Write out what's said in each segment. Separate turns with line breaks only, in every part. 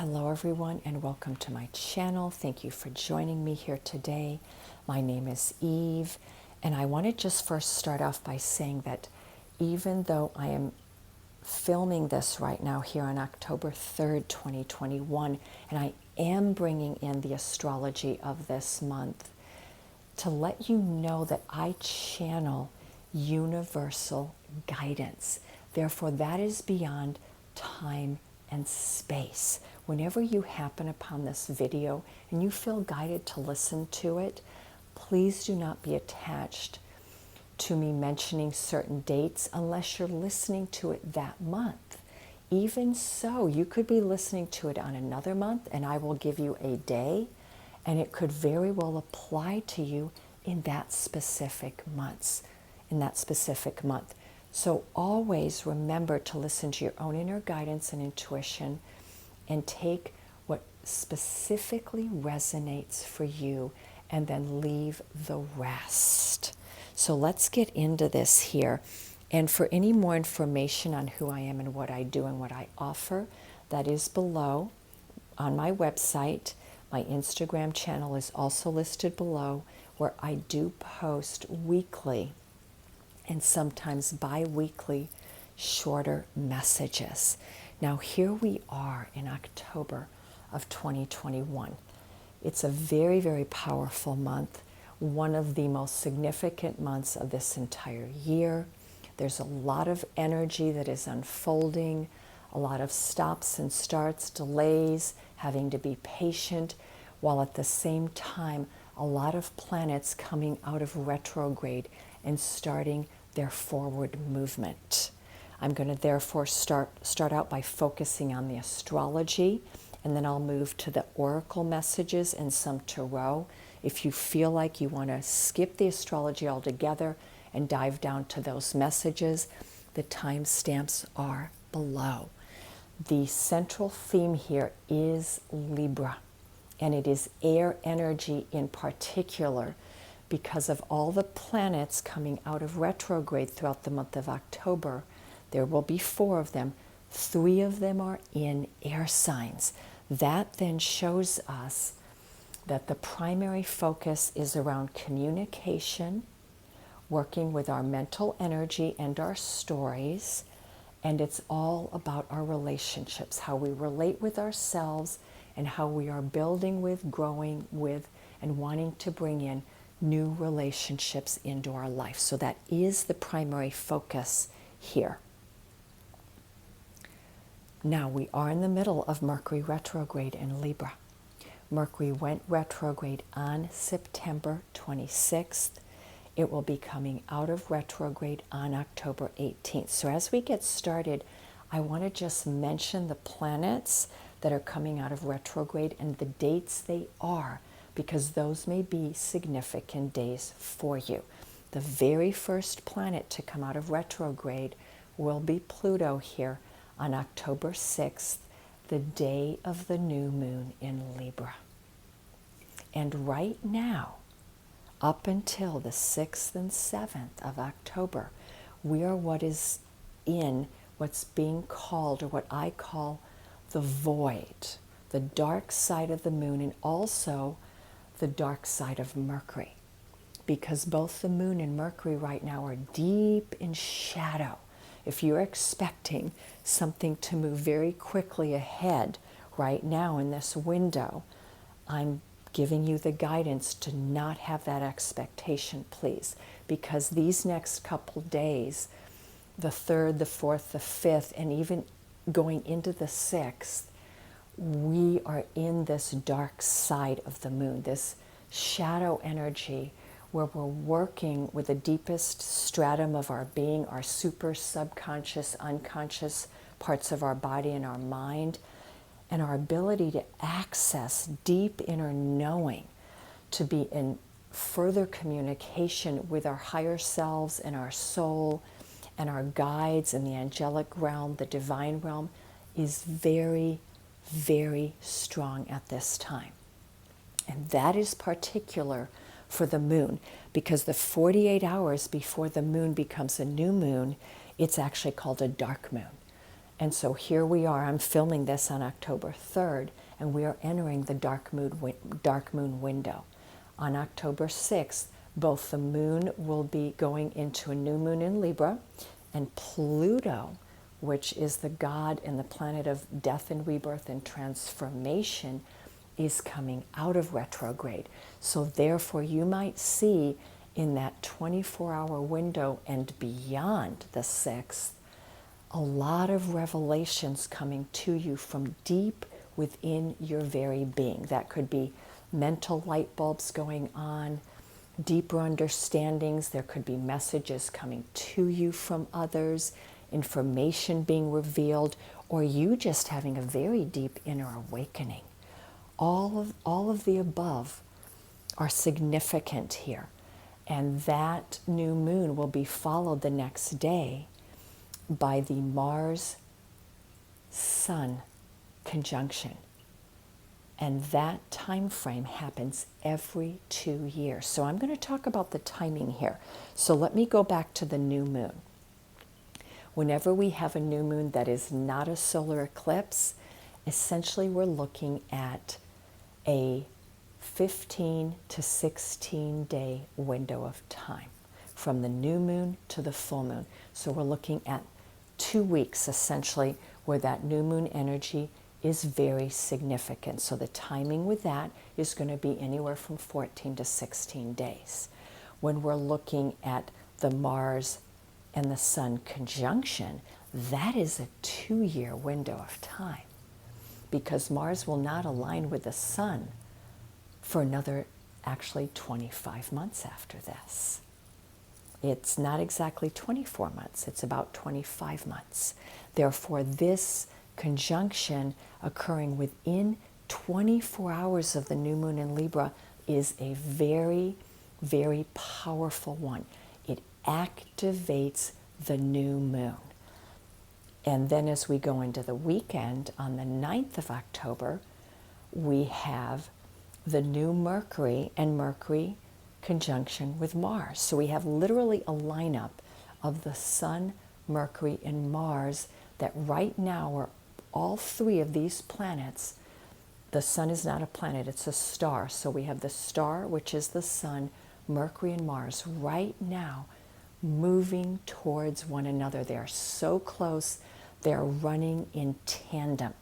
Hello everyone and welcome to my channel. Thank you for joining me here today. My name is Eve and I want to just first start off by saying that even though I am filming this right now here on October 3rd, 2021, and I am bringing in the astrology of this month to let you know that I channel universal guidance. Therefore, that is beyond time and space. Whenever you happen upon this video and you feel guided to listen to it, please do not be attached to me mentioning certain dates unless you're listening to it that month. Even so, you could be listening to it on another month and I will give you a day and it could very well apply to you in that specific month. So always remember to listen to your own inner guidance and intuition and take what specifically resonates for you and then leave the rest. So let's get into this here. And for any more information on who I am and what I do and what I offer, that is below on my website. My Instagram channel is also listed below, where I do post weekly and sometimes bi-weekly shorter messages. Now here we are in October of 2021. It's a very, very powerful month, one of the most significant months of this entire year. There's a lot of energy that is unfolding, a lot of stops and starts, delays, having to be patient, while at the same time, a lot of planets coming out of retrograde and starting their forward movement. I'm going to therefore start out by focusing on the astrology, and then I'll move to the oracle messages and some tarot. If you feel like you want to skip the astrology altogether and dive down to those messages, the timestamps are below. The central theme here is Libra, and it is air energy in particular, because of all the planets coming out of retrograde throughout the month of October. There will be 4 of them. 3 of them are in air signs. That then shows us that the primary focus is around communication, working with our mental energy and our stories, and it's all about our relationships, how we relate with ourselves and how we are building with, growing with, and wanting to bring in new relationships into our life. So that is the primary focus here. Now we are in the middle of Mercury retrograde in Libra. Mercury went retrograde on September 26th. It will be coming out of retrograde on October 18th. So as we get started, I want to just mention the planets that are coming out of retrograde and the dates they are, because those may be significant days for you. The very first planet to come out of retrograde will be Pluto here on October 6th, the day of the new moon in Libra. And right now, up until the 6th and 7th of October, we are what's being called, or what I call the void, the dark side of the moon, and also the dark side of Mercury, because both the moon and Mercury right now are deep in shadow. If you're expecting something to move very quickly ahead right now in this window, I'm giving you the guidance to not have that expectation, please, because these next couple days, the 3rd, the 4th, the 5th, and even going into the 6th, we are in this dark side of the moon, this shadow energy where we're working with the deepest stratum of our being, our super subconscious, unconscious parts of our body and our mind, and our ability to access deep inner knowing, to be in further communication with our higher selves and our soul and our guides in the angelic realm, the divine realm, is very, very strong at this time. And that is particular for the moon, because the 48 hours before the moon becomes a new moon, it's actually called a dark moon. And so here we are. I'm filming this on October 3rd, and we are entering the dark moon window. On October 6th, both the moon will be going into a new moon in Libra, and Pluto, which is the god and the planet of death and rebirth and transformation, is coming out of retrograde. So therefore you might see in that 24-hour window and beyond the 6th, a lot of revelations coming to you from deep within your very being. That could be mental light bulbs going on, deeper understandings. There could be messages coming to you from others, information being revealed, or you just having a very deep inner awakening. All of the above are significant here. And that new moon will be followed the next day by the Mars-Sun conjunction. And that time frame happens every 2 years. So I'm going to talk about the timing here. So let me go back to the new moon. Whenever we have a new moon that is not a solar eclipse, essentially we're looking at a 15 to 16 day window of time from the new moon to the full moon. So we're looking at 2 weeks essentially where that new moon energy is very significant. So the timing with that is going to be anywhere from 14 to 16 days. When we're looking at the Mars and the Sun conjunction, that is a 2-year window of time, because Mars will not align with the Sun for another actually 25 months after this. It's not exactly 24 months, it's about 25 months. Therefore, this conjunction occurring within 24 hours of the new moon in Libra is a very, very powerful one. It activates the new moon. And then as we go into the weekend, on the 9th of October, we have the new Mercury and Mercury conjunction with Mars. So we have literally a lineup of the Sun, Mercury, and Mars that right now are all three of these planets. The Sun is not a planet, it's a star. So we have the star, which is the Sun, Mercury, and Mars right now moving towards one another. They are so close, they are running in tandem.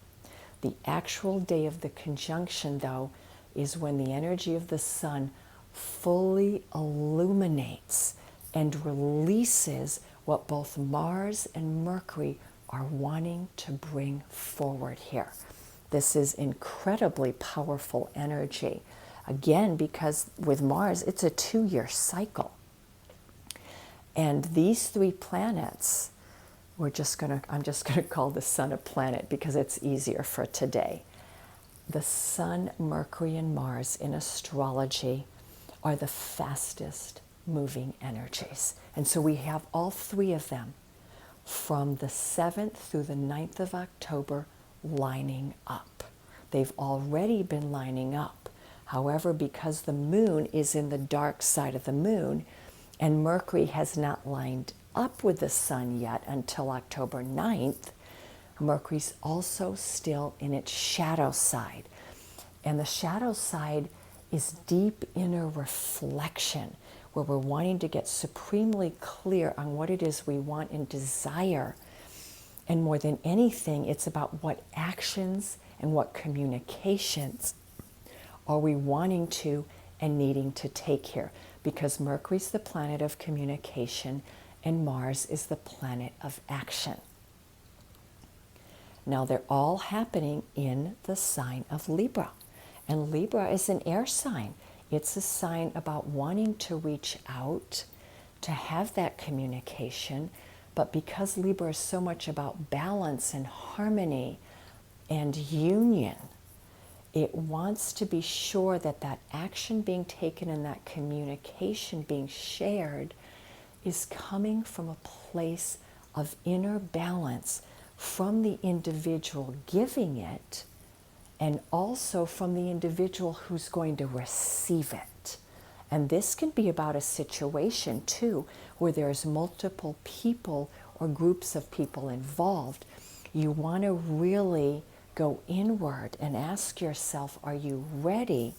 The actual day of the conjunction, though, is when the energy of the Sun fully illuminates and releases what both Mars and Mercury are wanting to bring forward here. This is incredibly powerful energy. Again, because with Mars, it's a 2-year cycle. And these 3 planets, I'm just gonna call the Sun a planet because it's easier for today. The Sun, Mercury, and Mars in astrology are the fastest moving energies. And so we have all 3 of them from the 7th through the 9th of October lining up. They've already been lining up. However, because the moon is in the dark side of the moon and Mercury has not lined up with the Sun yet until October 9th, Mercury's also still in its shadow side. And the shadow side is deep inner reflection, where we're wanting to get supremely clear on what it is we want and desire. And more than anything, it's about what actions and what communications are we wanting to and needing to take here. Because Mercury's the planet of communication and Mars is the planet of action. Now they're all happening in the sign of Libra. And Libra is an air sign. It's a sign about wanting to reach out, to have that communication. But because Libra is so much about balance and harmony and union, it wants to be sure that that action being taken and that communication being shared is coming from a place of inner balance from the individual giving it, and also from the individual who's going to receive it. And this can be about a situation too, where there's multiple people or groups of people involved. You want to really go inward and ask yourself, are you ready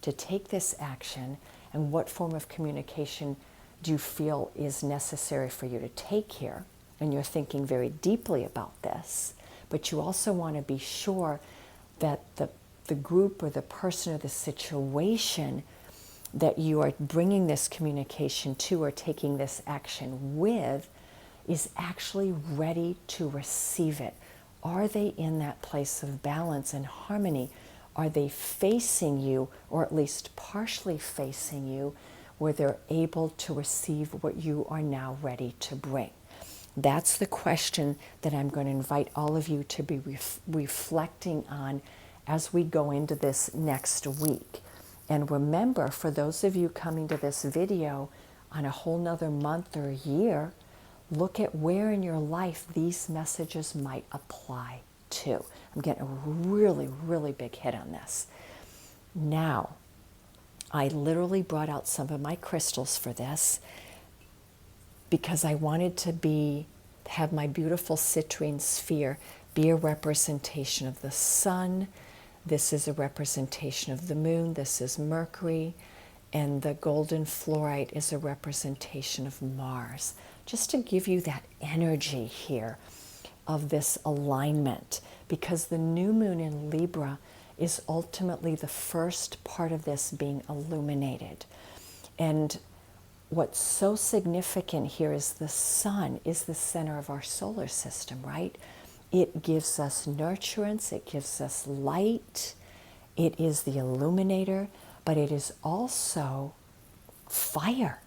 to take this action, and what form of communication do you feel is necessary for you to take here? And you're thinking very deeply about this, but you also want to be sure that the group or the person or the situation that you are bringing this communication to or taking this action with is actually ready to receive it. Are they in that place of balance and harmony? Are they facing you, or at least partially facing you, where they're able to receive what you are now ready to bring? That's the question that I'm going to invite all of you to be reflecting on as we go into this next week. And remember, for those of you coming to this video on a whole nother month or year, look at where in your life these messages might apply to. I'm getting a really, really big hit on this. Now, I literally brought out some of my crystals for this because I wanted to have my beautiful citrine sphere be a representation of the sun. This is a representation of the moon. This is Mercury. And the golden fluorite is a representation of Mars. Just to give you that energy here of this alignment, because the new moon in Libra is ultimately the first part of this being illuminated. And what's so significant here is the sun is the center of our solar system, right? It gives us nurturance, it gives us light, it is the illuminator, but it is also fire.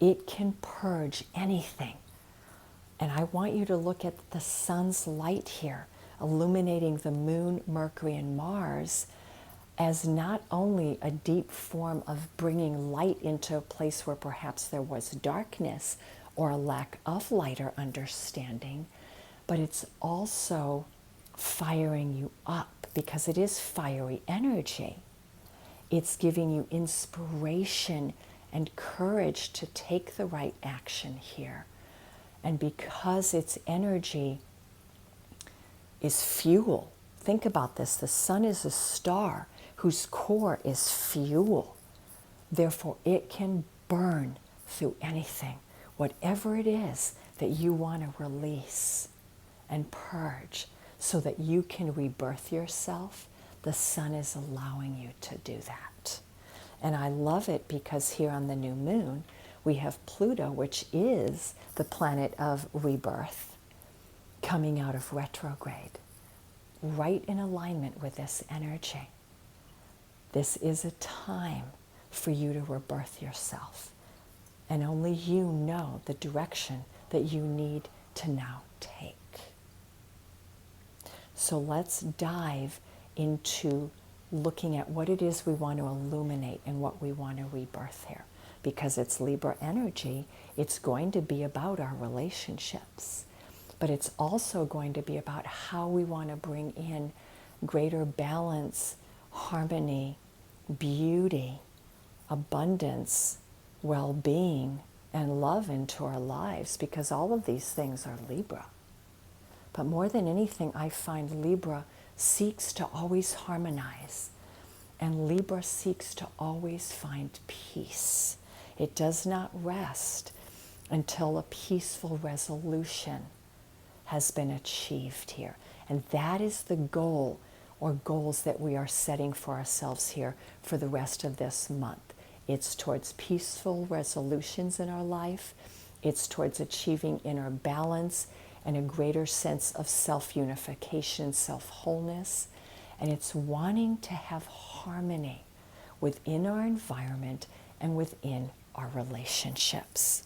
It can purge anything. And I want you to look at the sun's light here, illuminating the moon, Mercury, and Mars, as not only a deep form of bringing light into a place where perhaps there was darkness or a lack of light or understanding, but it's also firing you up because it is fiery energy. It's giving you inspiration and courage to take the right action here. And because its energy is fuel, think about this, the sun is a star whose core is fuel. Therefore, it can burn through anything, whatever it is that you want to release and purge so that you can rebirth yourself. The sun is allowing you to do that. And I love it because here on the new moon, we have Pluto, which is the planet of rebirth, coming out of retrograde, right in alignment with this energy. This is a time for you to rebirth yourself. And only you know the direction that you need to now take. So let's dive into looking at what it is we want to illuminate and what we want to rebirth here. Because it's Libra energy, it's going to be about our relationships. But it's also going to be about how we want to bring in greater balance, harmony, beauty, abundance, well-being, and love into our lives, because all of these things are Libra. But more than anything, I find Libra seeks to always harmonize, and Libra seeks to always find peace. It does not rest until a peaceful resolution has been achieved here. And that is the goal or goals that we are setting for ourselves here for the rest of this month. It's towards peaceful resolutions in our life. It's towards achieving inner balance and a greater sense of self-unification, self-wholeness. And it's wanting to have harmony within our environment and within our relationships.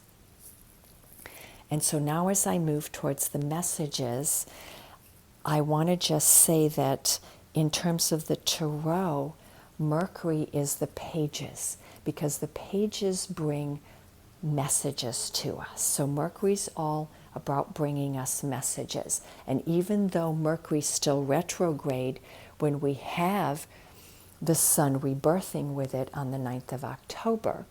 And so now as I move towards the messages, I want to just say that in terms of the tarot, Mercury is the pages, because the pages bring messages to us. So Mercury's all about bringing us messages. And even though Mercury's still retrograde, when we have the sun rebirthing with it on the 9th of October,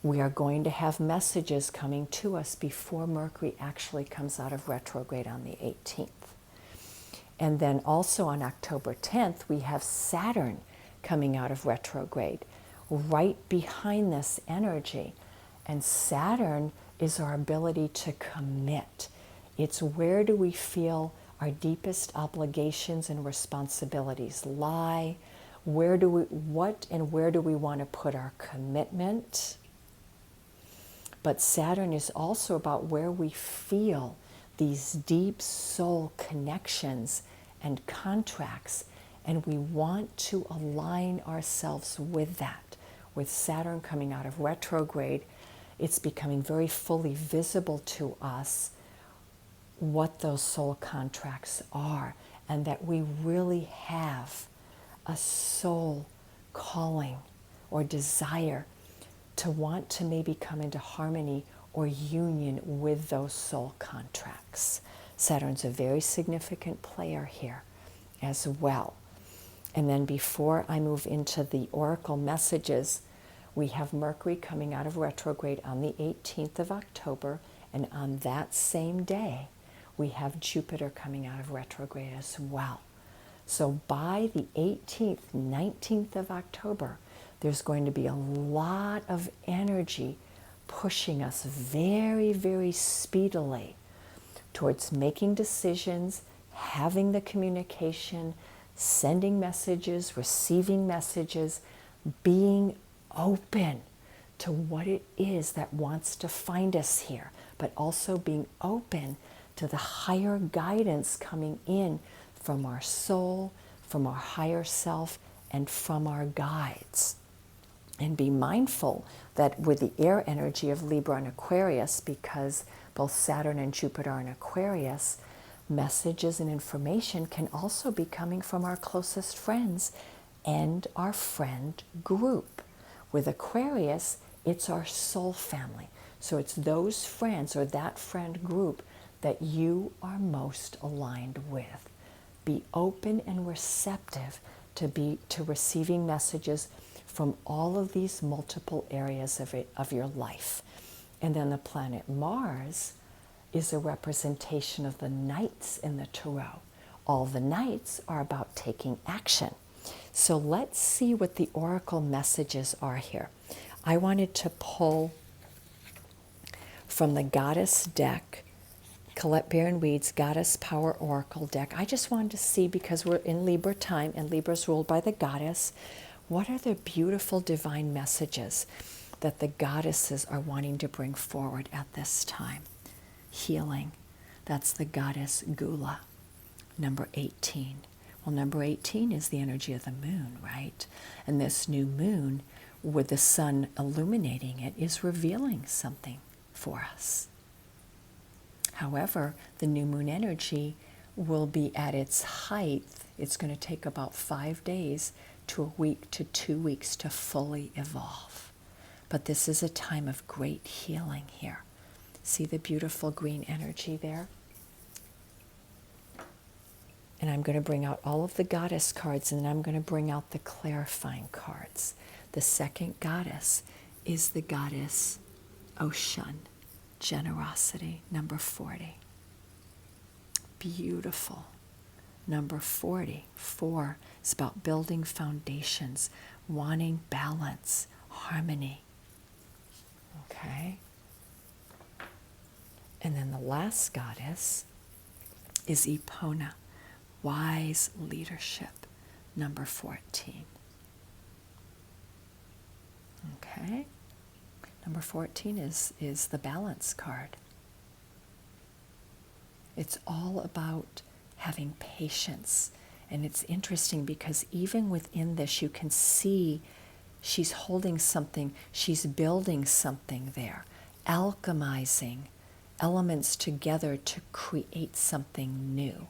we are going to have messages coming to us before Mercury actually comes out of retrograde on the 18th. And then also on October 10th, we have Saturn coming out of retrograde, right behind this energy. And Saturn is our ability to commit. It's where do we feel our deepest obligations and responsibilities lie? Where do we want to put our commitment? But Saturn is also about where we feel these deep soul connections and contracts, and we want to align ourselves with that. With Saturn coming out of retrograde, it's becoming very fully visible to us what those soul contracts are, and that we really have a soul calling or desire to want to maybe come into harmony or union with those soul contracts. Saturn's a very significant player here as well. And then before I move into the oracle messages, we have Mercury coming out of retrograde on the 18th of October, and on that same day, we have Jupiter coming out of retrograde as well. So by the 18th, 19th of October, there's going to be a lot of energy pushing us very, very speedily towards making decisions, having the communication, sending messages, receiving messages, being open to what it is that wants to find us here, but also being open to the higher guidance coming in from our soul, from our higher self, and from our guides. And be mindful that with the air energy of Libra and Aquarius, because both Saturn and Jupiter are in Aquarius, messages and information can also be coming from our closest friends and our friend group. With Aquarius, it's our soul family. So it's those friends or that friend group that you are most aligned with. Be open and receptive to receiving messages from all of these multiple areas of your life. And then the planet Mars is a representation of the knights in the tarot. All the knights are about taking action. So let's see what the oracle messages are here. I wanted to pull from the Goddess deck, Colette Baron-Reid's Goddess Power Oracle deck. I just wanted to see, because we're in Libra time and Libra's ruled by the goddess, what are the beautiful divine messages that the goddesses are wanting to bring forward at this time? Healing. That's the goddess Gula, number 18. Well, number 18 is the energy of the moon, right? And this new moon, with the sun illuminating it, is revealing something for us. However, the new moon energy will be at its height. It's going to take about 5 days to a week to 2 weeks to fully evolve. But this is a time of great healing here. See the beautiful green energy there? And I'm going to bring out all of the goddess cards, and then I'm going to bring out the clarifying cards. The second goddess is the goddess Ocean, generosity, number 40. Beautiful. Number 40, 4, is about building foundations, wanting balance, harmony. Okay? And then the last goddess is Epona, wise leadership, number 14. Okay? Number 14 is the balance card. It's all about having patience. And it's interesting because even within this, you can see she's holding something, she's building something there, alchemizing elements together to create something new.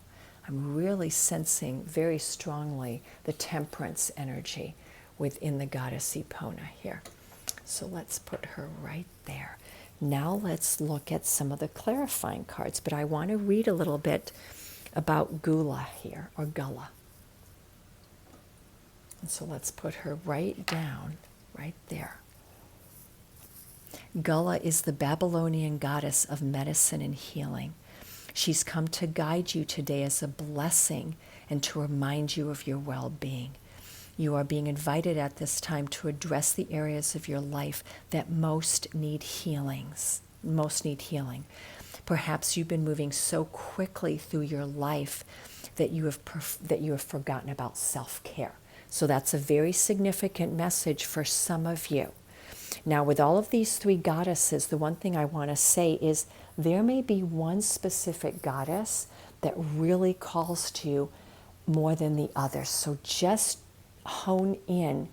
I'm really sensing very strongly the temperance energy within the goddess Epona here. So let's put her right there. Now let's look at some of the clarifying cards, but I want to read a little bit about Gula here, or Gula. And so let's put her right down, right there. Gula is the Babylonian goddess of medicine and healing. She's come to guide you today as a blessing and to remind you of your well-being. You are being invited at this time to address the areas of your life that most need healings, most need healing. Perhaps you've been moving so quickly through your life that you have forgotten about self-care. So that's a very significant message for some of you. Now, with all of these three goddesses, the one thing I want to say is there may be one specific goddess that really calls to you more than the others. So just hone in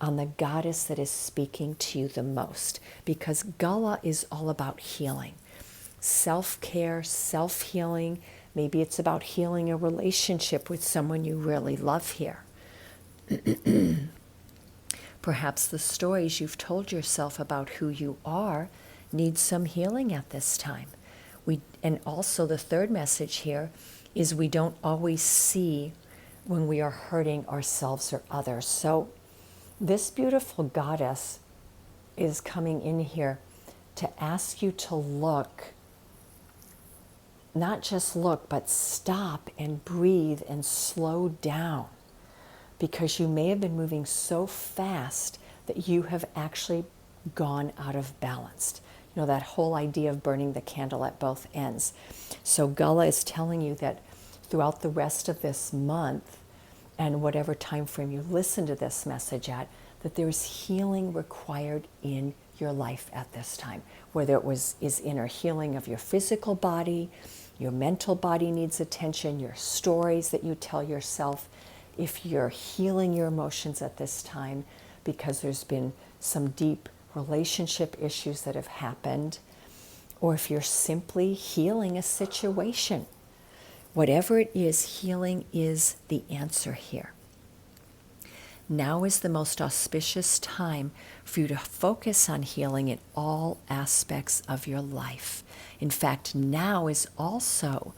on the goddess that is speaking to you the most, because Gala is all about healing, self-care, self-healing. Maybe it's about healing a relationship with someone you really love here. Perhaps the stories you've told yourself about who you are need some healing at this time. And also the third message here is we don't always see when we are hurting ourselves or others. So this beautiful goddess is coming in here to ask you to look, not just look, but stop and breathe and slow down, because you may have been moving so fast that you have actually gone out of balance. You know, that whole idea of burning the candle at both ends. So Gala is telling you that throughout the rest of this month, and whatever time frame you listen to this message at, that there's healing required in your life at this time. Whether it is inner healing of your physical body, your mental body needs attention, your stories that you tell yourself. If you're healing your emotions at this time because there's been some deep relationship issues that have happened, or if you're simply healing a situation. Whatever it is, healing is the answer here. Now is the most auspicious time for you to focus on healing in all aspects of your life. In fact, now is also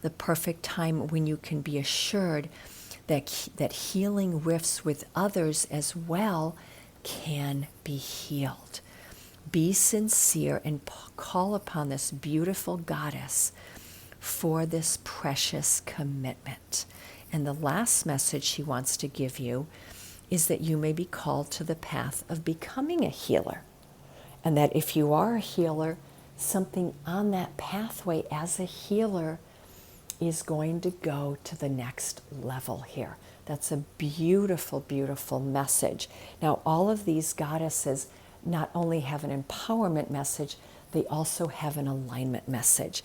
the perfect time when you can be assured that healing rifts with others as well can be healed. Be sincere and call upon this beautiful goddess for this precious commitment. And the last message she wants to give you is that you may be called to the path of becoming a healer. And that if you are a healer, something on that pathway as a healer is going to go to the next level here. That's a beautiful, beautiful message. Now, all of these goddesses not only have an empowerment message, they also have an alignment message.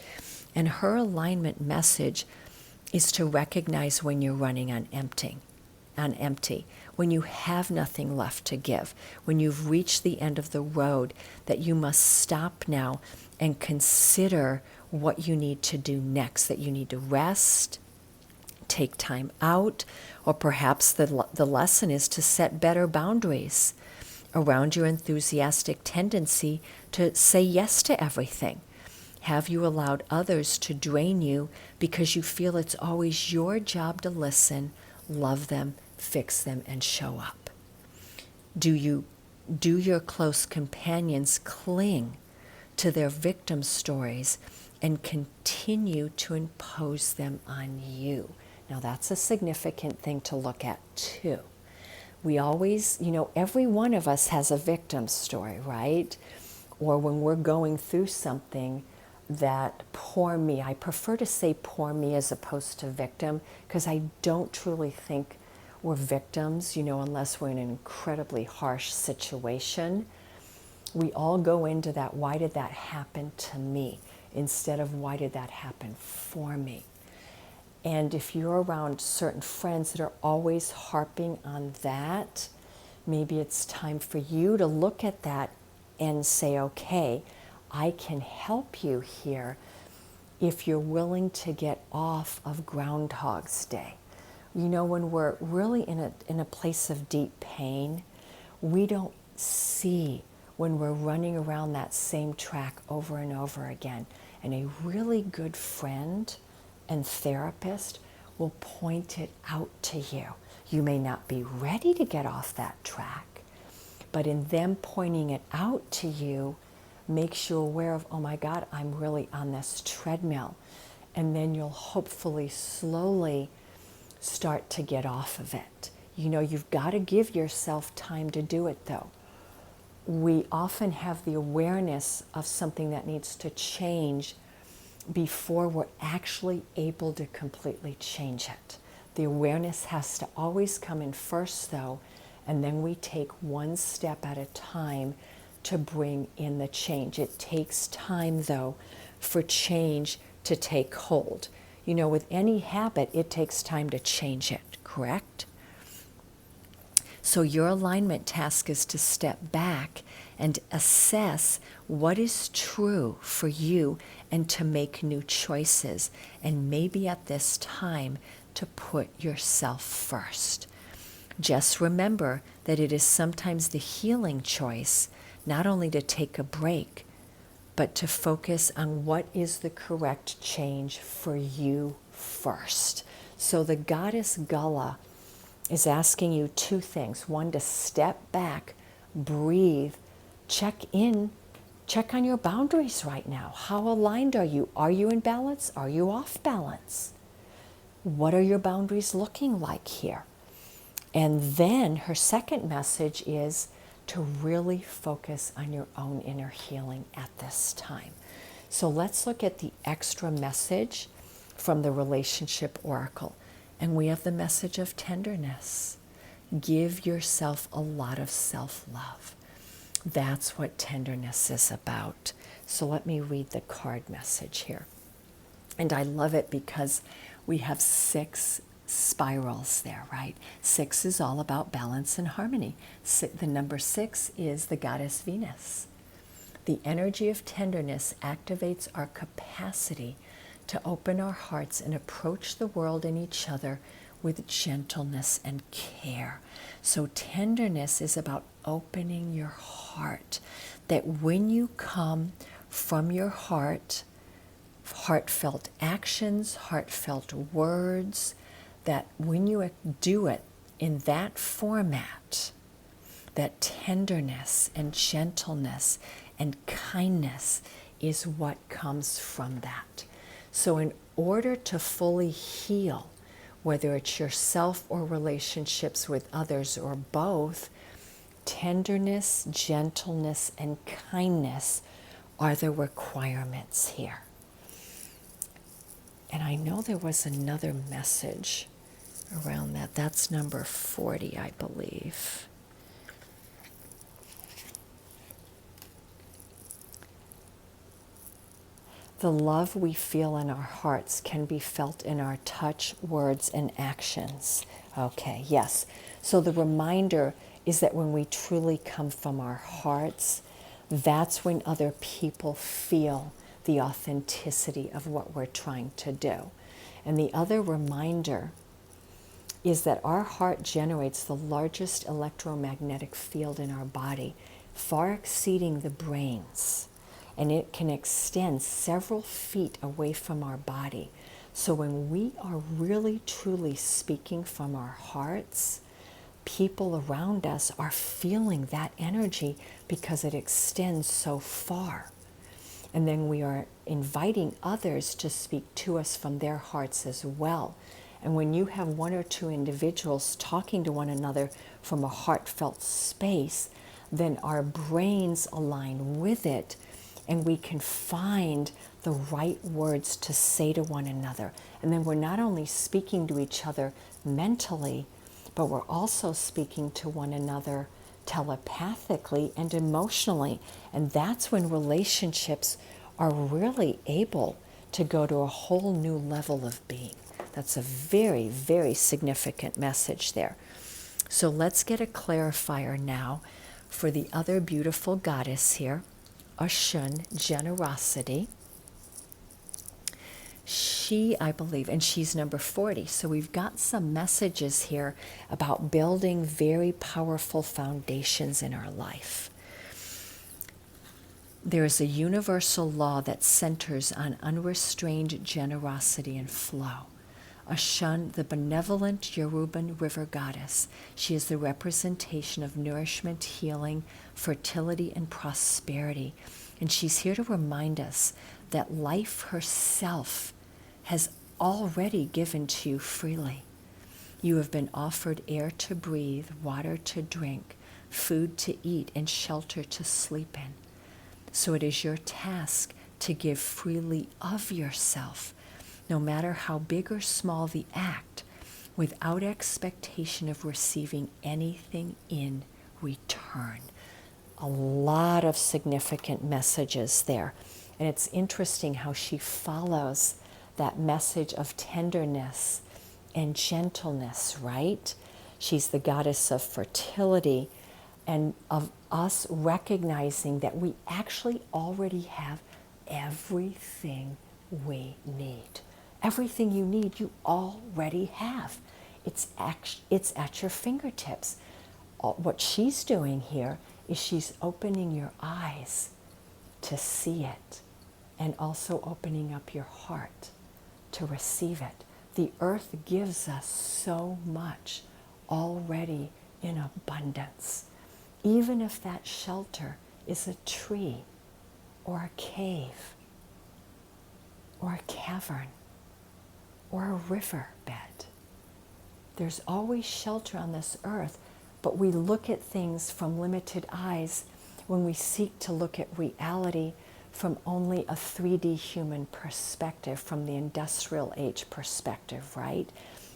And her alignment message is to recognize when you're running on empty, when you have nothing left to give, when you've reached the end of the road, that you must stop now and consider what you need to do next, that you need to rest, take time out, or perhaps the lesson is to set better boundaries around your enthusiastic tendency to say yes to everything. Have you allowed others to drain you because you feel it's always your job to listen, love them, fix them, and show up? Do your close companions cling to their victim stories and continue to impose them on you? Now that's a significant thing to look at too. We always, every one of us has a victim story, right? Or when we're going through something, that poor me, I prefer to say poor me as opposed to victim, because I don't truly think we're victims, unless we're in an incredibly harsh situation. We all go into that, why did that happen to me? Instead of why did that happen for me? And if you're around certain friends that are always harping on that, maybe it's time for you to look at that and say, okay, I can help you here if you're willing to get off of Groundhog's Day. When we're really in a place of deep pain, we don't see when we're running around that same track over and over again. And a really good friend and therapist will point it out to you. You may not be ready to get off that track, but in them pointing it out to you, makes you aware of, oh my God, I'm really on this treadmill. and then you'll hopefully slowly start to get off of it. You know, you've got to give yourself time to do it though. We often have the awareness of something that needs to change before we're actually able to completely change it. The awareness has to always come in first though, and then we take one step at a time to bring in the change. It takes time though for change to take hold. You know, with any habit, it takes time to change it, correct? So your alignment task is to step back and assess what is true for you and to make new choices. And maybe at this time to put yourself first. Just remember that it is sometimes the healing choice not only to take a break, but to focus on what is the correct change for you first. So the goddess Gala is asking you two things. One, to step back, breathe, check on your boundaries right now. How aligned are you? Are you in balance? Are you off balance? What are your boundaries looking like here? And then her second message is to really focus on your own inner healing at this time. So let's look at the extra message from the Relationship Oracle. And we have the message of tenderness. Give yourself a lot of self-love. That's what tenderness is about. So let me read the card message here. And I love it because we have 6 spirals there, right? 6 is all about balance and harmony. The number 6 is the goddess Venus. The energy of tenderness activates our capacity to open our hearts and approach the world and each other with gentleness and care. So tenderness is about opening your heart. That when you come from your heart, heartfelt actions, heartfelt words, that when you do it in that format, that tenderness and gentleness and kindness is what comes from that. So in order to fully heal, whether it's yourself or relationships with others or both, tenderness, gentleness, and kindness are the requirements here. And I know there was another message around that. That's number 40, I believe. The love we feel in our hearts can be felt in our touch, words, and actions. Okay, yes. So the reminder is that when we truly come from our hearts, that's when other people feel the authenticity of what we're trying to do. And the other reminder is that our heart generates the largest electromagnetic field in our body, far exceeding the brain's. And it can extend several feet away from our body. So when we are really truly speaking from our hearts, people around us are feeling that energy because it extends so far. And then we are inviting others to speak to us from their hearts as well. And when you have 1 or 2 individuals talking to one another from a heartfelt space, then our brains align with it, and we can find the right words to say to one another. And then we're not only speaking to each other mentally, but we're also speaking to one another telepathically and emotionally. And that's when relationships are really able to go to a whole new level of being. That's a very, very significant message there. So let's get a clarifier now for the other beautiful goddess here, Ashun, generosity. She, I believe, and she's number 40. So we've got some messages here about building very powerful foundations in our life. There is a universal law that centers on unrestrained generosity and flow. Ashun, the benevolent Yoruban river goddess, she is the representation of nourishment, healing, fertility, and prosperity. And she's here to remind us that life herself has already given to you freely. You have been offered air to breathe, water to drink, food to eat, and shelter to sleep in. So it is your task to give freely of yourself, no matter how big or small the act, without expectation of receiving anything in return. A lot of significant messages there. And it's interesting how she follows that message of tenderness and gentleness, right? She's the goddess of fertility and of us recognizing that we actually already have everything we need. Everything you need, you already have. It's at your fingertips. What she's doing here is she's opening your eyes to see it and also opening up your heart to receive it. The earth gives us so much already in abundance. Even if that shelter is a tree or a cave or a cavern or a river bed. There's always shelter on this earth, but we look at things from limited eyes when we seek to look at reality from only a 3D human perspective, from the industrial age perspective, right?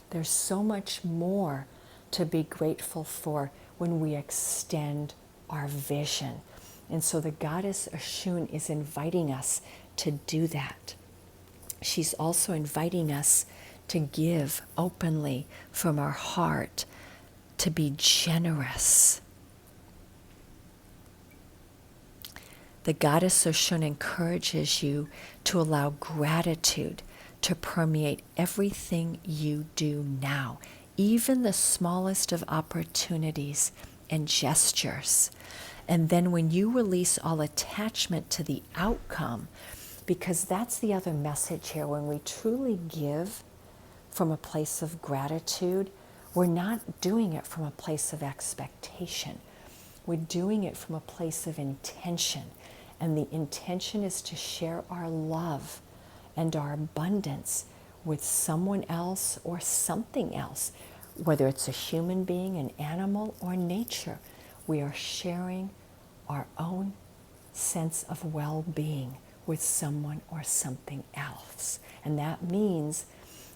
There's so much more to be grateful for when we extend our vision. And so the goddess Oshun is inviting us to do that. She's also inviting us to give openly from our heart, to be generous. The goddess Oshun encourages you to allow gratitude to permeate everything you do now, even the smallest of opportunities and gestures. And then when you release all attachment to the outcome, because that's the other message here, when we truly give from a place of gratitude, we're not doing it from a place of expectation. We're doing it from a place of intention. And the intention is to share our love and our abundance with someone else or something else, whether it's a human being, an animal, or nature. We are sharing our own sense of well-being with someone or something else. And that means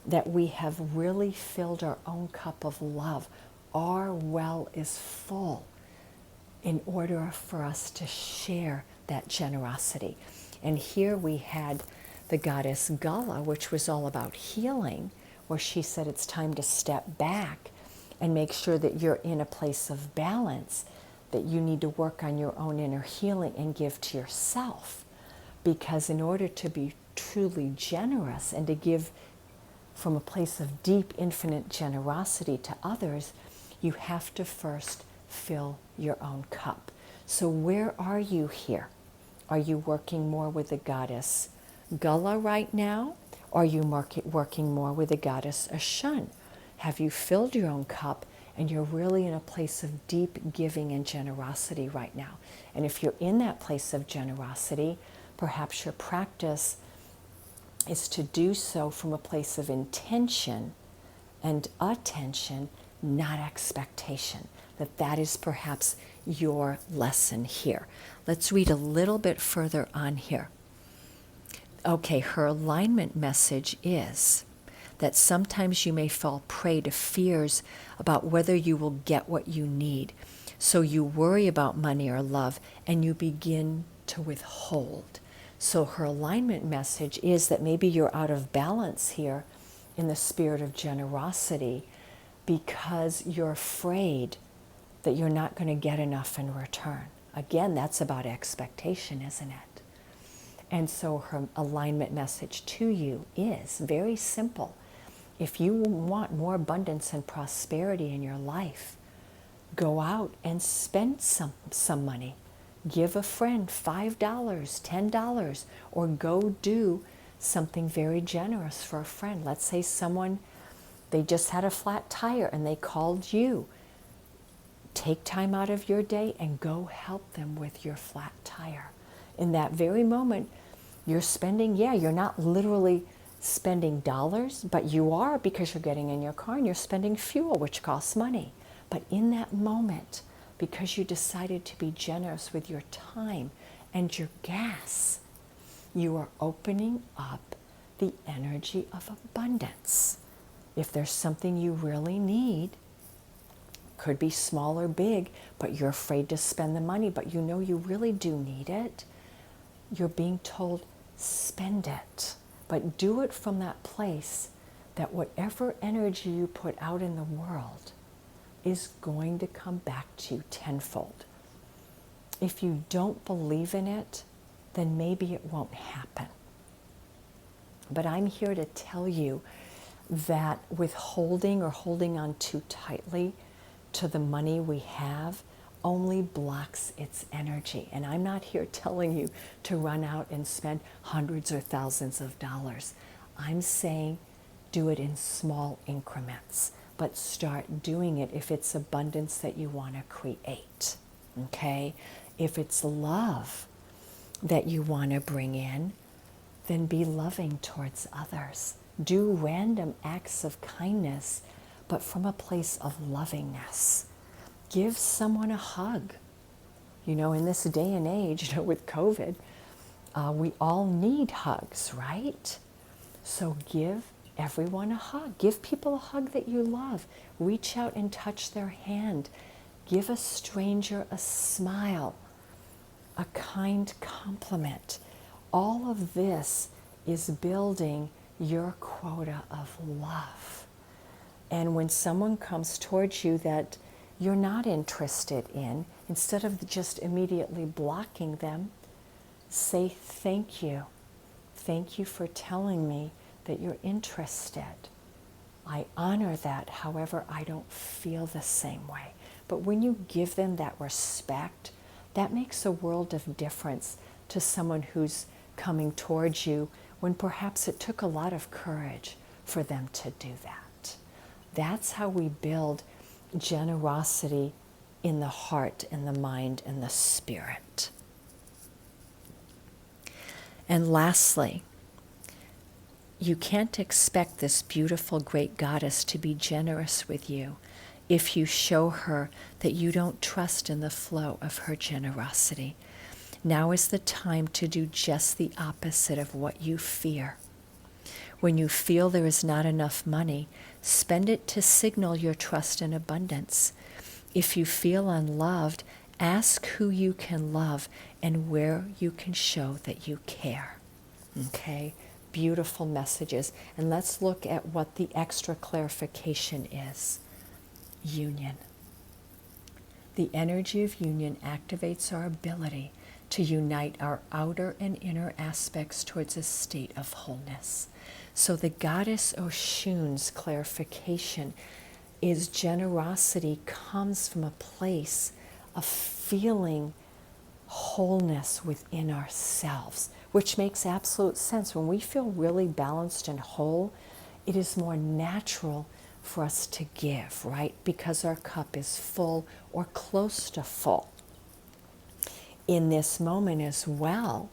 that we have really filled our own cup of love. Our well is full in order for us to share that generosity. And here we had the goddess Gala, which was all about healing, where she said it's time to step back and make sure that you're in a place of balance, that you need to work on your own inner healing and give to yourself. Because in order to be truly generous and to give from a place of deep, infinite generosity to others, you have to first fill your own cup. So where are you here? Are you working more with the goddess Gala right now? Or are you working more with the goddess Oshun? Have you filled your own cup and you're really in a place of deep giving and generosity right now? And if you're in that place of generosity, perhaps your practice is to do so from a place of intention and attention, not expectation. That is perhaps your lesson here. Let's read a little bit further on here. Okay, her alignment message is that sometimes you may fall prey to fears about whether you will get what you need. So you worry about money or love and you begin to withhold. So her alignment message is that maybe you're out of balance here in the spirit of generosity because you're afraid that you're not going to get enough in return. Again, that's about expectation, isn't it? And so her alignment message to you is very simple. If you want more abundance and prosperity in your life, go out and spend some money. Give a friend $5, $10, or go do something very generous for a friend. Let's say someone, they just had a flat tire and they called you. Take time out of your day and go help them with your flat tire. In that very moment, you're spending, you're not literally spending dollars, but you are, because you're getting in your car and you're spending fuel, which costs money. But in that moment, because you decided to be generous with your time and your gas, you are opening up the energy of abundance. If there's something you really need, could be small or big, but you're afraid to spend the money, but you know you really do need it, you're being told, spend it. But do it from that place that whatever energy you put out in the world is going to come back to you tenfold. If you don't believe in it, then maybe it won't happen. But I'm here to tell you that withholding or holding on too tightly to the money we have only blocks its energy. And I'm not here telling you to run out and spend hundreds or thousands of dollars. I'm saying do it in small increments, but start doing it if it's abundance that you want to create. Okay? If it's love that you want to bring in, then be loving towards others. Do random acts of kindness, but from a place of lovingness. Give someone a hug. You know, in this day and age, you know, with COVID, we all need hugs, right? So give everyone a hug. Give people a hug that you love. Reach out and touch their hand. Give a stranger a smile, a kind compliment. All of this is building your quota of love. And when someone comes towards you that you're not interested in, instead of just immediately blocking them, say thank you. Thank you for telling me that you're interested. I honor that, however, I don't feel the same way. But when you give them that respect, that makes a world of difference to someone who's coming towards you when perhaps it took a lot of courage for them to do that. That's how we build generosity in the heart and the mind and the spirit. And lastly, you can't expect this beautiful, great goddess to be generous with you if you show her that you don't trust in the flow of her generosity. Now is the time to do just the opposite of what you fear. When you feel there is not enough money, spend it to signal your trust and abundance. If you feel unloved, ask who you can love and where you can show that you care. Okay? Beautiful messages. And let's look at what the extra clarification is. Union. The energy of union activates our ability to unite our outer and inner aspects towards a state of wholeness. So the goddess Oshun's clarification is generosity comes from a place of feeling wholeness within ourselves, which makes absolute sense. When we feel really balanced and whole, it is more natural for us to give, right? Because our cup is full or close to full. In this moment as well,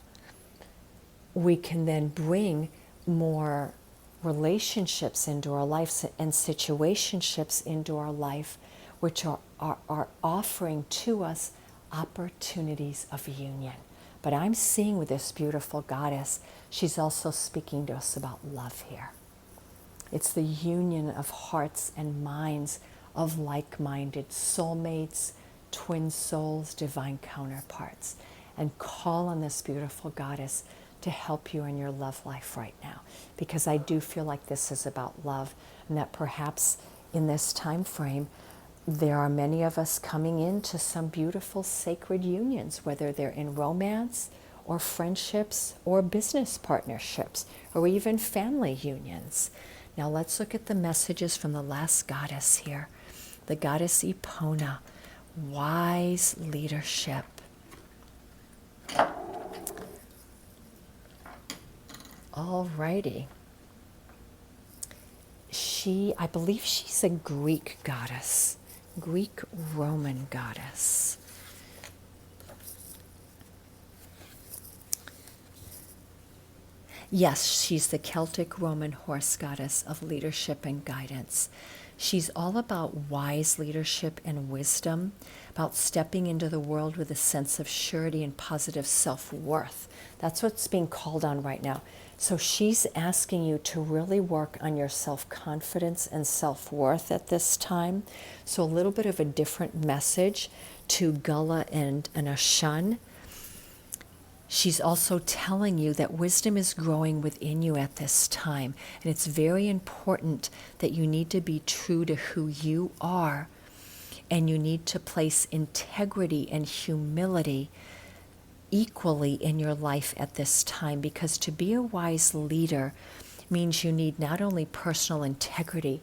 we can then bring more relationships into our lives and situationships into our life, which are offering to us opportunities of union. But I'm seeing with this beautiful goddess, she's also speaking to us about love here. It's the union of hearts and minds of like-minded soulmates, twin souls, divine counterparts. And call on this beautiful goddess to help you in your love life right now. Because I do feel like this is about love, and that perhaps in this time frame, there are many of us coming into some beautiful sacred unions, whether they're in romance or friendships or business partnerships or even family unions. Now let's look at the messages from the last goddess here, the goddess Epona, wise leadership. Alrighty. I believe she's a Greek goddess, Greek-Roman goddess. Yes, she's the Celtic Roman horse goddess of leadership and guidance. She's all about wise leadership and wisdom, about stepping into the world with a sense of surety and positive self-worth. That's what's being called on right now. So she's asking you to really work on your self-confidence and self-worth at this time. So a little bit of a different message to Gula and Ashun. She's also telling you that wisdom is growing within you at this time. And it's very important that you need to be true to who you are. And you need to place integrity and humility equally in your life at this time. Because to be a wise leader means you need not only personal integrity,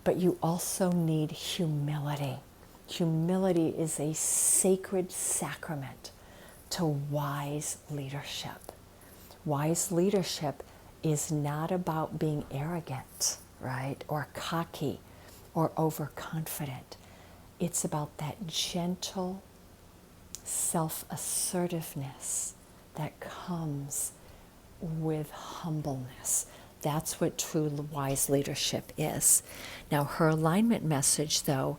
but you also need humility. Humility is a sacred sacrament to wise leadership. Wise leadership is not about being arrogant, right? Or cocky or overconfident. It's about that gentle self-assertiveness that comes with humbleness. That's what true wise leadership is. Now, her alignment message, though,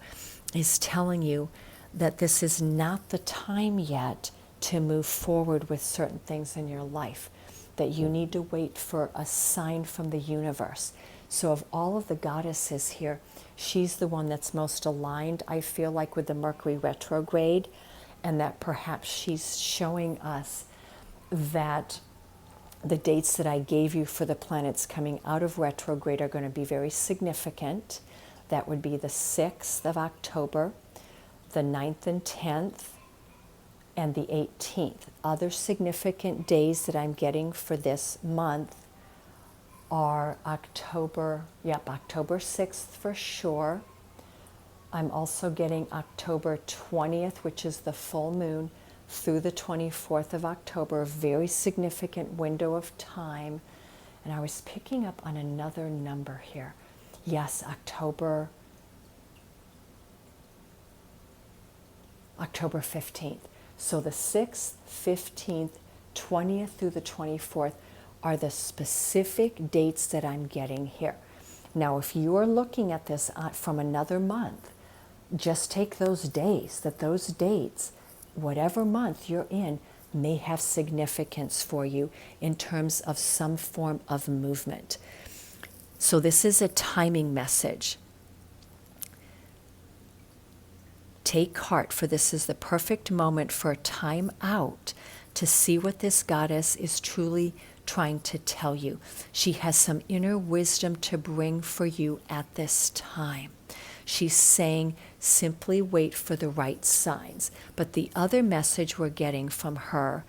is telling you that this is not the time yet to move forward with certain things in your life, that you need to wait for a sign from the universe. So of all of the goddesses here, she's the one that's most aligned, I feel like, with the Mercury retrograde, and that perhaps she's showing us that the dates that I gave you for the planets coming out of retrograde are going to be very significant. That would be the 6th of October, the 9th and 10th, and the 18th. Other significant days that I'm getting for this month are October 6th for sure. I'm also getting October 20th, which is the full moon, through the 24th of October, a very significant window of time. And I was picking up on another number here. Yes, October 15th. So the 6th, 15th, 20th through the 24th are the specific dates that I'm getting here. Now, if you're looking at this from another month, just take those days, those dates, whatever month you're in, may have significance for you in terms of some form of movement. So this is a timing message. Take heart, for this is the perfect moment for a time out to see what this goddess is truly trying to tell you. She has some inner wisdom to bring for you at this time. She's saying, simply wait for the right signs. But the other message we're getting from her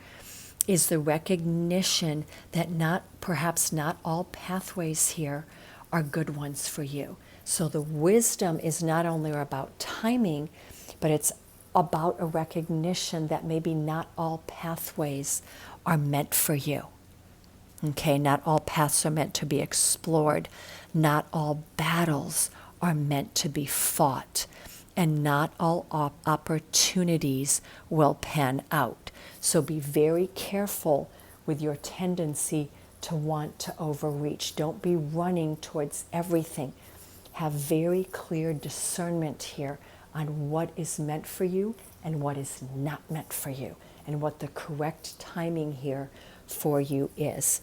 is the recognition that perhaps not all pathways here are good ones for you. So the wisdom is not only about timing, but it's about a recognition that maybe not all pathways are meant for you. Okay, not all paths are meant to be explored. Not all battles are meant to be fought. And not all opportunities will pan out. So be very careful with your tendency to want to overreach. Don't be running towards everything. Have very clear discernment here on what is meant for you and what is not meant for you, and what the correct timing here for you is.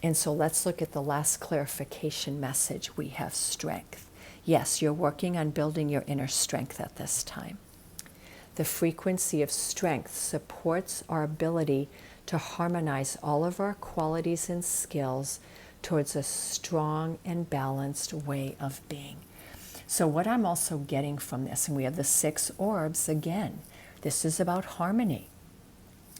And so let's look at the last clarification message. We have strength. Yes, you're working on building your inner strength at this time. The frequency of strength supports our ability to harmonize all of our qualities and skills towards a strong and balanced way of being. So what I'm also getting from this, and we have the 6 orbs again, this is about harmony.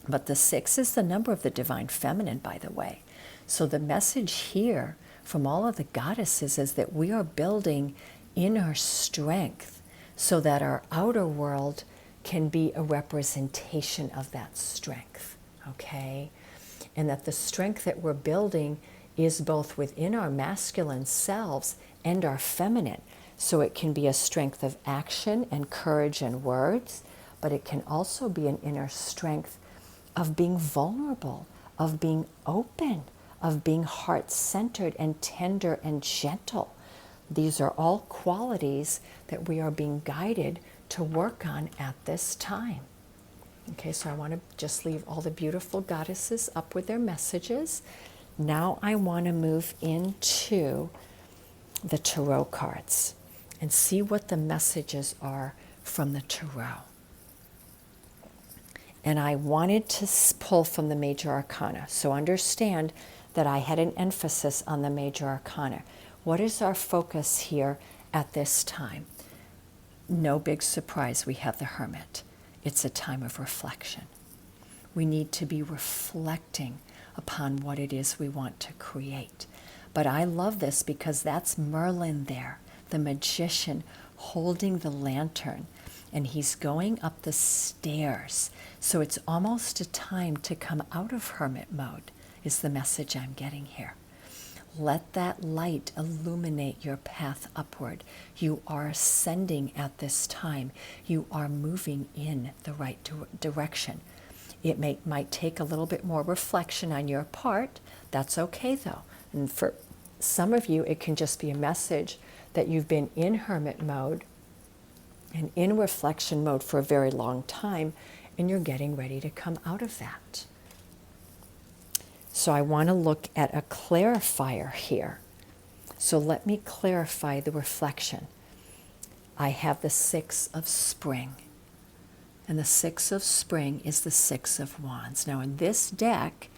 But the 6 is the number of the divine feminine, by the way. So the message here from all of the goddesses is that we are building inner strength so that our outer world can be a representation of that strength, okay? And that the strength that we're building is both within our masculine selves and our feminine. So it can be a strength of action and courage and words, but it can also be an inner strength of being vulnerable, of being open, of being heart-centered and tender and gentle. These are all qualities that we are being guided to work on at this time. Okay, so I want to just leave all the beautiful goddesses up with their messages. Now I want to move into the tarot cards and see what the messages are from the tarot. And I wanted to pull from the major arcana. So understand that I had an emphasis on the major arcana. What is our focus here at this time? No big surprise, we have the Hermit. It's a time of reflection. We need to be reflecting upon what it is we want to create. But I love this because that's Merlin there, the magician holding the lantern, and he's going up the stairs. So it's almost a time to come out of hermit mode, is the message I'm getting here. Let that light illuminate your path upward. You are ascending at this time. You are moving in the right direction. It might take a little bit more reflection on your part. That's okay though. And for some of you, it can just be a message that you've been in hermit mode and in reflection mode for a very long time, and you're getting ready to come out of that. So I want to look at a clarifier here. So let me clarify the reflection. I have the Six of Spring. And the Six of Spring is the Six of Wands. Now in this deck,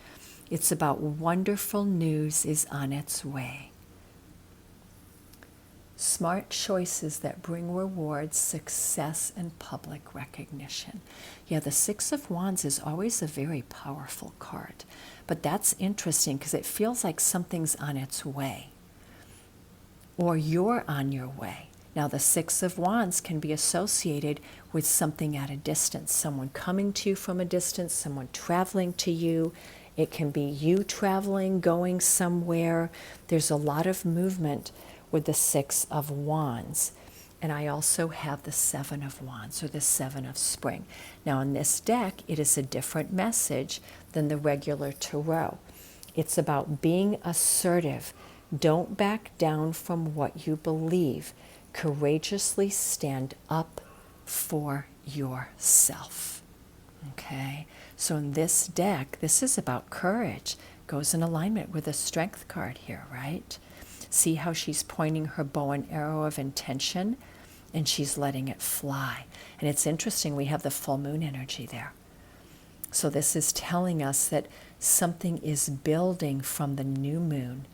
it's about wonderful news is on its way. Smart choices that bring rewards, success, and public recognition. Yeah, the Six of Wands is always a very powerful card. But that's interesting because it feels like something's on its way. Or you're on your way. Now, the Six of Wands can be associated with something at a distance. Someone coming to you from a distance, someone traveling to you. It can be you traveling, going somewhere. There's a lot of movement with the Six of Wands. And I also have the Seven of Wands, or the Seven of Spring. Now in this deck, it is a different message than the regular tarot. It's about being assertive. Don't back down from what you believe. Courageously stand up for yourself. Okay? So in this deck, this is about courage. Goes in alignment with the Strength card here, right? See how she's pointing her bow and arrow of intention, and she's letting it fly. And it's interesting, we have the full moon energy there. So this is telling us that something is building from the new moon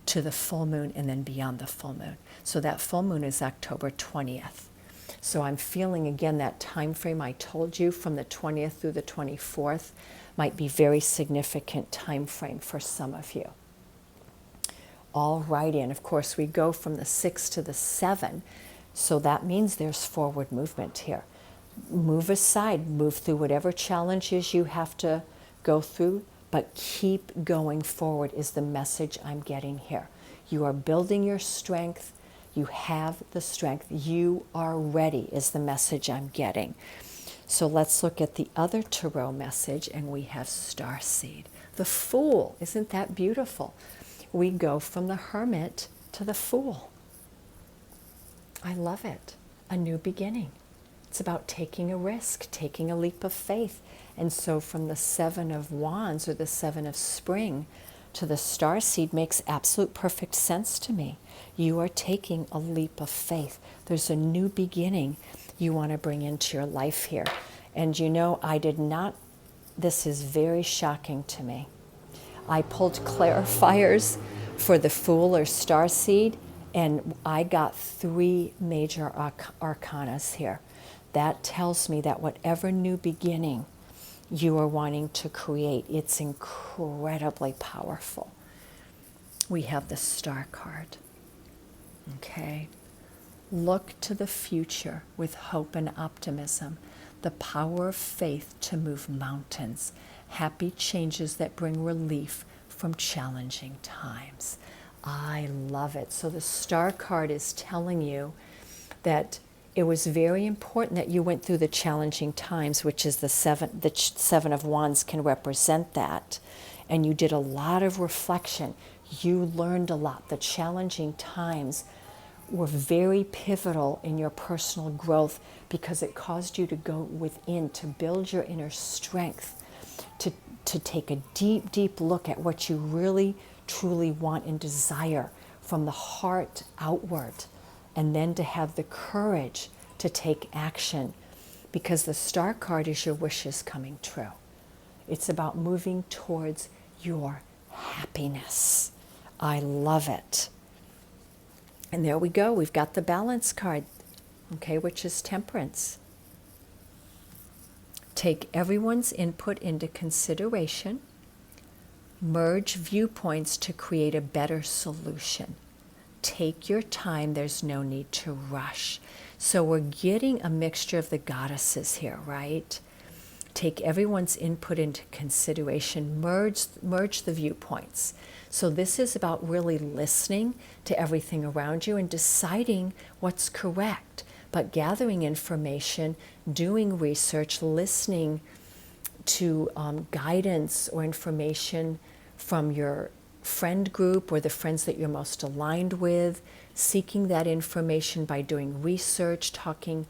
to the full moon and then beyond the full moon. So that full moon is October 20th. So I'm feeling again that time frame I told you from the 20th through the 24th might be very significant time frame for some of you. All right, and of course we go from the 6 to the 7, so that means there's forward movement here. Move aside, move through whatever challenges you have to go through, but keep going forward is the message I'm getting here. You are building your strength. You have the strength. You are ready is the message I'm getting. So let's look at the other tarot message, and we have Starseed. The Fool. Isn't that beautiful? We go from the Hermit to the Fool. I love it. A new beginning. It's about taking a risk, taking a leap of faith. And so from the Seven of Wands, or the Seven of Spring, to the Starseed makes absolute perfect sense to me. You are taking a leap of faith. There's a new beginning you want to bring into your life here. And you know, I did not, this is very shocking to me. I pulled clarifiers for the Fool or Starseed, and I got 3 major arcanas here. That tells me that whatever new beginning you are wanting to create, it's incredibly powerful. We have the Star card. Okay? Look to the future with hope and optimism. The power of faith to move mountains. Happy changes that bring relief from challenging times. I love it. So the Star card is telling you that it was very important that you went through the challenging times, which is the Seven of Wands can represent that. and you did a lot of reflection. You learned a lot. The challenging times were very pivotal in your personal growth because it caused you to go within, to build your inner strength, to take a deep, deep look at what you really, truly want and desire from the heart outward, and then to have the courage to take action, because the star card is your wishes coming true. It's about moving towards your happiness. I love it. And there we go. We've got the balance card, okay, which is Temperance. Take everyone's input into consideration. Merge viewpoints to create a better solution. Take your time. There's no need to rush. So we're getting a mixture of the goddesses here, right? Take everyone's input into consideration. Merge the viewpoints. So this is about really listening to everything around you and deciding what's correct, but gathering information, doing research, listening to guidance or information from your friend group or the friends that you're most aligned with, seeking that information by doing research, talking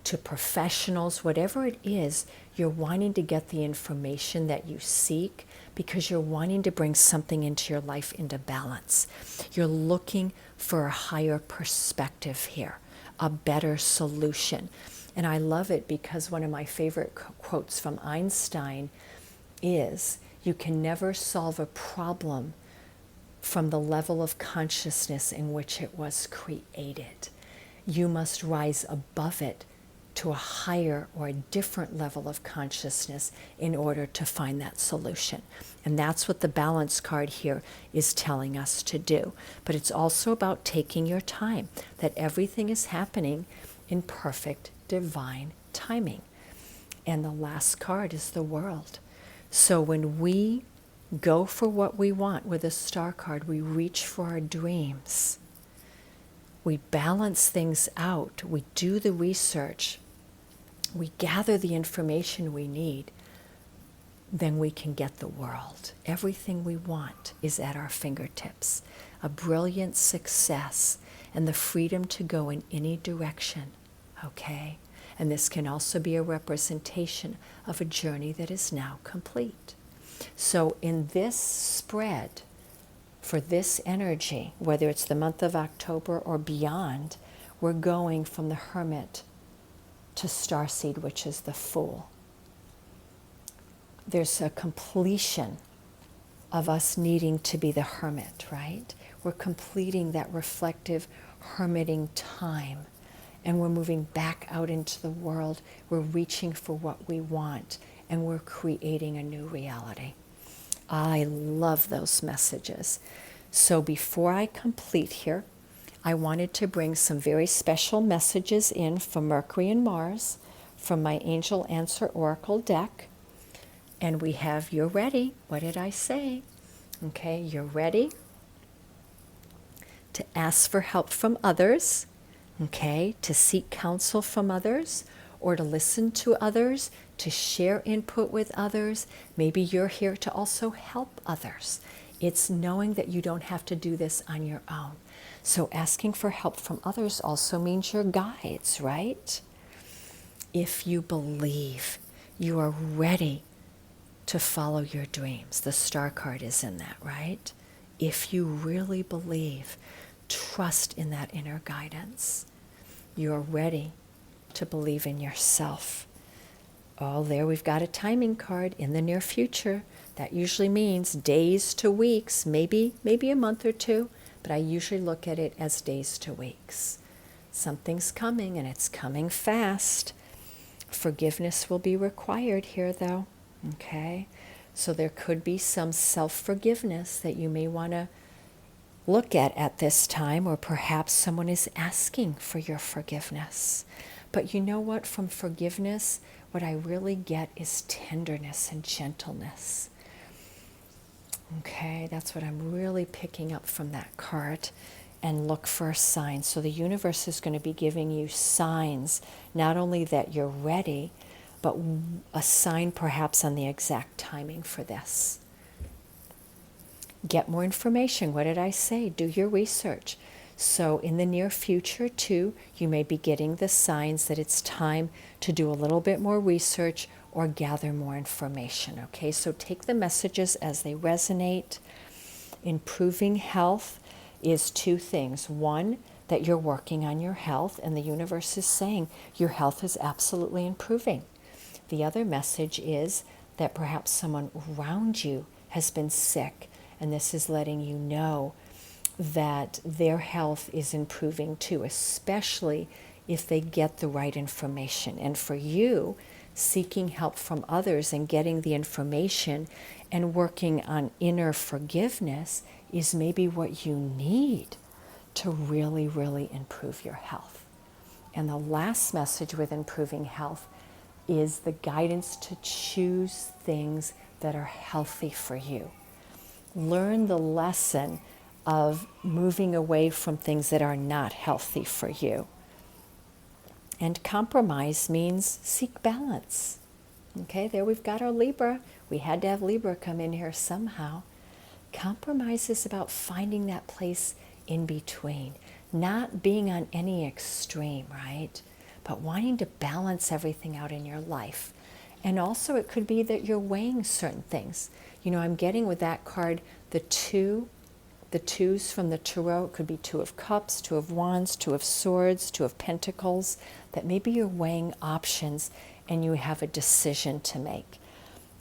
to professionals, whatever it is, you're wanting to get the information that you seek because you're wanting to bring something into your life into balance. You're looking for a higher perspective here, a better solution. And I love it because one of my favorite quotes from Einstein is, you can never solve a problem from the level of consciousness in which it was created. You must rise above it to a higher or a different level of consciousness in order to find that solution. And that's what the balance card here is telling us to do. But it's also about taking your time, that everything is happening in perfect divine timing. And the last card is the World. So when we go for what we want with a star card, we reach for our dreams. We balance things out. We do the research. We gather the information we need. Then we can get the world. Everything we want is at our fingertips. A brilliant success and the freedom to go in any direction. Okay? And this can also be a representation of a journey that is now complete. So in this spread, for this energy, whether it's the month of October or beyond, we're going from the Hermit to Starseed, which is the Fool. There's a completion of us needing to be the Hermit, right? We're completing that reflective hermiting time. And we're moving back out into the world. We're reaching for what we want. And we're creating a new reality. I love those messages. So before I complete here, I wanted to bring some very special messages in from Mercury and Mars from my Angel Answer Oracle deck. And we have, you're ready. What did I say? Okay, you're ready to ask for help from others. Okay, to seek counsel from others, or to listen to others, to share input with others. Maybe you're here to also help others. It's knowing that you don't have to do this on your own. So asking for help from others also means your guides, right? If you believe, you are ready to follow your dreams. The star card is in that, right? If you really believe, trust in that inner guidance. You're ready to believe in yourself. Oh, there we've got a timing card in the near future. That usually means days to weeks, maybe a month or two, but I usually look at it as days to weeks. Something's coming, and it's coming fast. Forgiveness will be required here, though. Okay? So there could be some self-forgiveness that you may want to look at this time, or perhaps someone is asking for your forgiveness. But you know what? From forgiveness, what I really get is tenderness and gentleness. Okay, that's what I'm really picking up from that card. And look for a sign. So the universe is going to be giving you signs, not only that you're ready, but a sign perhaps on the exact timing for this. Get more information. What did I say? Do your research. So in the near future, too, you may be getting the signs that it's time to do a little bit more research or gather more information, okay? So take the messages as they resonate. Improving health is two things. One, that you're working on your health, and the universe is saying your health is absolutely improving. The other message is that perhaps someone around you has been sick, and this is letting you know that their health is improving too, especially if they get the right information. And for you, seeking help from others and getting the information and working on inner forgiveness is maybe what you need to really, really improve your health. And the last message with improving health is the guidance to choose things that are healthy for you. Learn the lesson of moving away from things that are not healthy for you. And compromise means seek balance. Okay, there we've got our Libra. We had to have Libra come in here somehow. Compromise is about finding that place in between, not being on any extreme, right? But wanting to balance everything out in your life. And also it could be that you're weighing certain things. You know, I'm getting with that card the twos from the Tarot. It could be Two of Cups, Two of Wands, Two of Swords, Two of Pentacles, that maybe you're weighing options and you have a decision to make.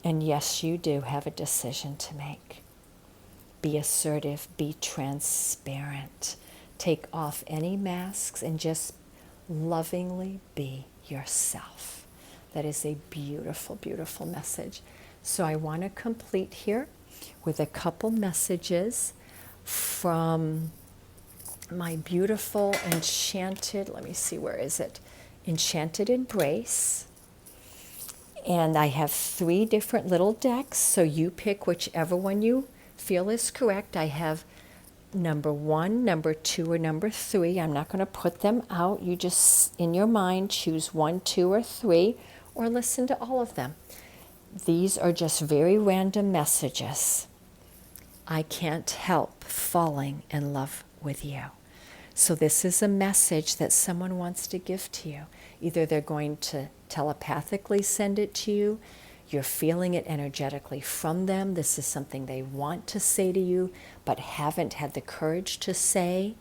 And yes, you do have a decision to make. Be assertive, be transparent. Take off any masks and just lovingly be yourself. That is a beautiful, beautiful message. So I want to complete here with a couple messages from my beautiful Enchanted, let me see, where is it? Enchanted Embrace. And I have 3 different little decks, so you pick whichever one you feel is correct. I have number 1, number 2, or number 3. I'm not going to put them out. You just, in your mind, choose 1, 2, or 3, or listen to all of them. These are just very random messages. I can't help falling in love with you. So this is a message that someone wants to give to you. Either they're going to telepathically send it to you, you're feeling it energetically from them, this is something they want to say to you but haven't had the courage to say,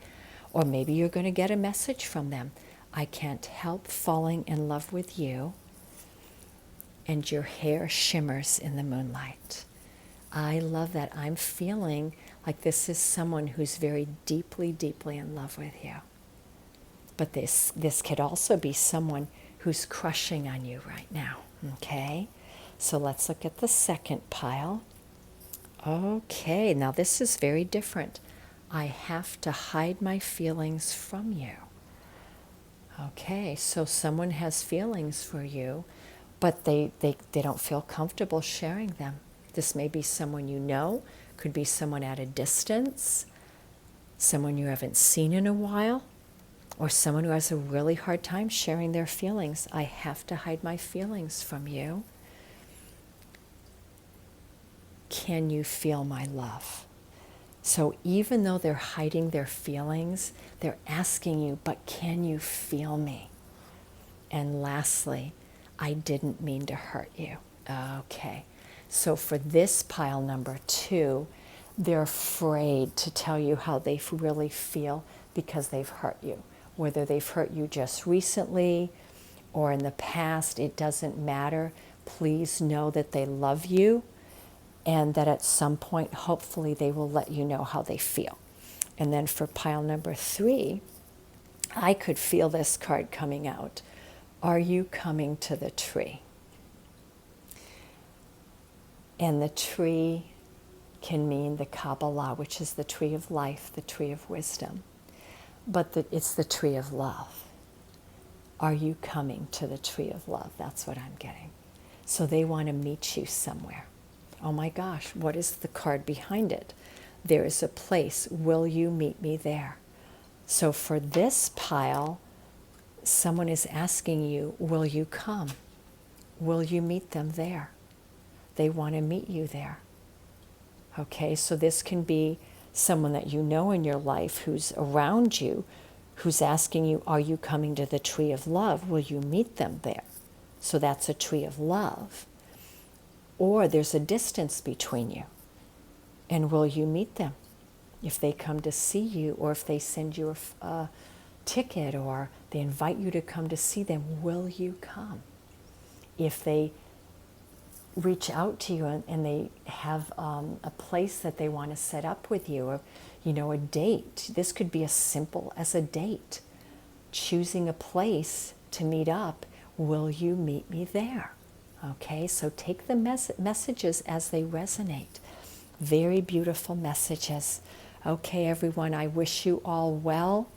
or maybe you're going to get a message from them. I can't help falling in love with you, and your hair shimmers in the moonlight. I love that. I'm feeling like this is someone who's very deeply, deeply in love with you. But this could also be someone who's crushing on you right now, okay? So let's look at the second pile. Okay, now this is very different. I have to hide my feelings from you. Okay, so someone has feelings for you, but they don't feel comfortable sharing them. This may be someone you know, could be someone at a distance, someone you haven't seen in a while, or someone who has a really hard time sharing their feelings. I have to hide my feelings from you. Can you feel my love? So even though they're hiding their feelings, they're asking you, but can you feel me? And lastly, I didn't mean to hurt you. Okay. So for this pile number 2, they're afraid to tell you how they really feel because they've hurt you. Whether they've hurt you just recently or in the past, it doesn't matter. Please know that they love you and that at some point, hopefully, they will let you know how they feel. And then for pile number 3, I could feel this card coming out. Are you coming to the tree? And the tree can mean the Kabbalah, which is the tree of life, the tree of wisdom. But it's the tree of love. Are you coming to the tree of love? That's what I'm getting. So they want to meet you somewhere. Oh my gosh, what is the card behind it? There is a place. Will you meet me there? So for this pile, someone is asking you, will you come? Will you meet them there? They want to meet you there. Okay, so this can be someone that you know in your life who's around you, who's asking you, are you coming to the tree of love? Will you meet them there? So that's a tree of love. Or there's a distance between you. And will you meet them? If they come to see you, or if they send you a ticket, or they invite you to come to see them, will you come? If they reach out to you and they have a place that they want to set up with you, or a date. This could be as simple as a date. Choosing a place to meet up. Will you meet me there? Okay, so take the messages as they resonate. Very beautiful messages. Okay, everyone, I wish you all well.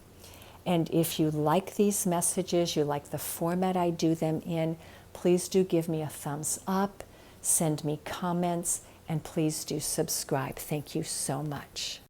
And if you like these messages, you like the format I do them in, please do give me a thumbs up, send me comments, and please do subscribe. Thank you so much.